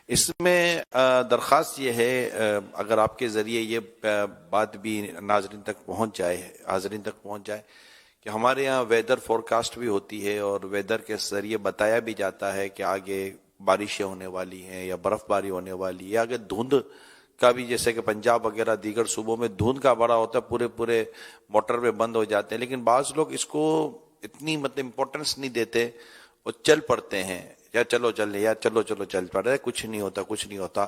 اس میں درخواست یہ ہے، اگر آپ کے ذریعے یہ بات بھی ناظرین تک پہنچ جائے، حاضرین تک پہنچ جائے کہ ہمارے یہاں ویدر فورکاسٹ بھی ہوتی ہے اور ویدر کے ذریعے بتایا بھی جاتا ہے کہ آگے بارشیں ہونے والی ہیں یا برف باری ہونے والی ہے، یا آگے دھند کا بھی، جیسے کہ پنجاب وغیرہ دیگر صوبوں میں دھند کا بڑا ہوتا ہے، پورے موٹر پہ بند ہو جاتے ہیں، لیکن بعض لوگ اس کو اتنی امپورٹنس نہیں دیتے اور چل پڑتے ہیں، یا چلو چل پڑے، کچھ نہیں ہوتا،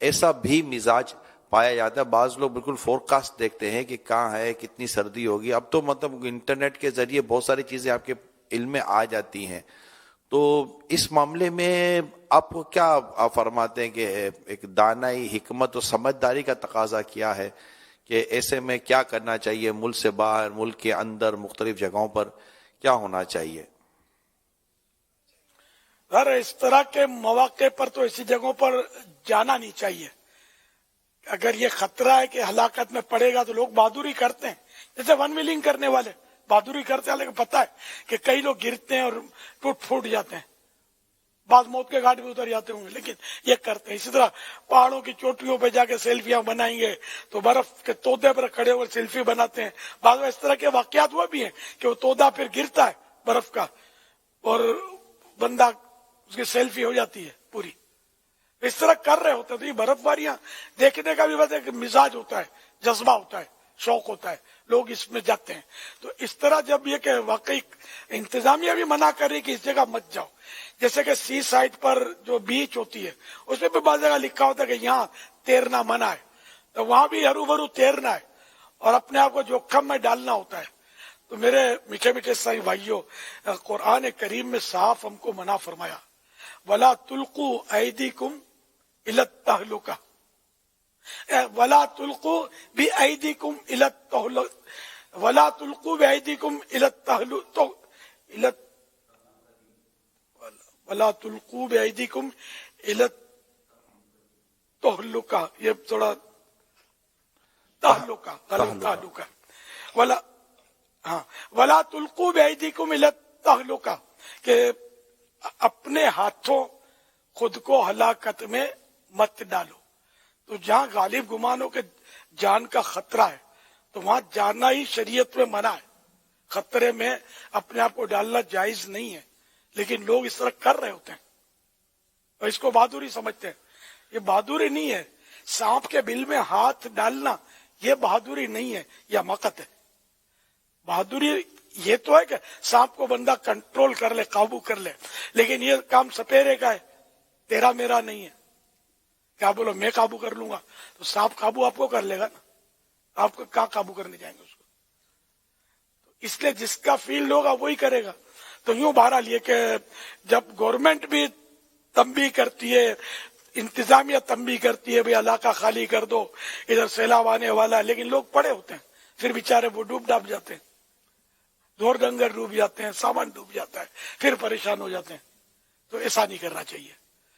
ایسا بھی مزاج پایا جاتا ہے۔ بعض لوگ بالکل فورکاسٹ دیکھتے ہیں کہ کہاں ہے، کتنی سردی ہوگی۔ اب تو انٹرنیٹ کے ذریعے بہت ساری چیزیں آپ کے علم میں آ جاتی ہیں، تو اس معاملے میں آپ کیا فرماتے ہیں کہ ایک دانائی، حکمت اور سمجھداری کا تقاضا کیا ہے کہ ایسے میں کیا کرنا چاہیے؟ ملک سے باہر، ملک کے اندر، مختلف جگہوں پر کیا ہونا چاہیے؟ اس طرح کے مواقع پر تو ایسی جگہوں پر جانا نہیں چاہیے۔ اگر یہ خطرہ ہے کہ ہلاکت میں پڑے گا تو لوگ بہادری کرتے ہیں، جیسے ون ویلنگ کرنے والے بہادری کرتے ہیں، لیکن پتہ ہے کہ کئی لوگ گرتے ہیں اور ٹوٹ پھوٹ جاتے ہیں، بعض موت کے گھاٹ بھی اتر جاتے ہوں گے، لیکن یہ کرتے ہیں۔ اسی طرح پہاڑوں کی چوٹیوں پہ جا کے سیلفیاں بنائیں گے تو برف کے تودے پر کھڑے ہوئے سیلفی بناتے ہیں۔ بعض اس طرح کے واقعات وہ بھی ہیں کہ وہ تودا پھر گرتا ہے برف کا اور بندہ اس کی سیلفی ہو جاتی ہے پوری۔ اس طرح کر رہے ہوتے ہیں، تو یہ برف باریاں دیکھنے کا بھی ایک مزاج ہوتا ہے، جذبہ ہوتا ہے، شوق ہوتا ہے، لوگ اس میں جاتے ہیں۔ تو اس طرح جب یہ کہ واقعی انتظامیہ بھی منع کر رہی کہ اس جگہ مت جاؤ، جیسے کہ سی سائٹ پر جو بیچ ہوتی ہے اس میں بھی بعض جگہ لکھا ہوتا ہے کہ یہاں تیرنا منع ہے، تو وہاں بھی ہرو بھرو تیرنا ہے اور اپنے آپ کو جوخم میں ڈالنا ہوتا ہے۔ تو میرے میٹھے میٹھے سائی بھائیوں، قرآن کریم میں صاف ہم کو منع فرمایا، وَلَا تُلْقُوا أَيْدِيكُمْ إِلَى التَّهْلُكَةِ، وَلَا تُلْقُوا بِأَيْدِيكُمْ إِلَى التَّهْلُكَةِ، وَلَا تُلْقُوا بِأَيْدِيكُمْ إِلَى التَّهْلُكَةِ، وَلَا تُلْقُوا بِأَيْدِيكُمْ إِلَى التَّهْلُكَةِ، یہ تھوڑا تہلکہ، وَلَا تُلْقُوا بِأَيْدِيكُمْ إِلَى التَّهْلُكَةِ، کہ اپنے ہاتھوں خود کو ہلاکت میں مت ڈالو۔ تو جہاں غالب گمان ہو کہ جان کا خطرہ ہے تو وہاں جانا ہی شریعت میں منع ہے، خطرے میں اپنے آپ کو ڈالنا جائز نہیں ہے، لیکن لوگ اس طرح کر رہے ہوتے ہیں اور اس کو بہادری سمجھتے ہیں۔ یہ بہادری نہیں ہے، سانپ کے بل میں ہاتھ ڈالنا یہ بہادری نہیں ہے، یہ حماقت ہے۔ بہادری یہ تو ہے کہ سانپ کو بندہ کنٹرول کر لے، قابو کر لے، لیکن یہ کام سپیرے کا ہے، تیرا میرا نہیں ہے۔ کیا بولو میں قابو کر لوں گا تو سانپ قابو آپ کو کر لے گا نا، آپ کو کہاں قابو کرنے جائیں گے اس کو؟ اس لیے جس کا فیلڈ ہوگا وہی کرے گا۔ تو یوں بہرحال یہ کہ جب گورنمنٹ بھی تنبیہ کرتی ہے، انتظامیہ تنبیہ کرتی ہے بھئی علاقہ خالی کر دو، ادھر سیلاب آنے والا ہے، لیکن لوگ پڑے ہوتے ہیں، پھر بیچارے وہ ڈوب ڈاب جاتے ہیں، دور ڈنگر ڈوب جاتے ہیں، سامان ڈوب جاتا ہے، پھر پریشان ہو جاتے ہیں۔ تو ایسا نہیں کرنا چاہیے۔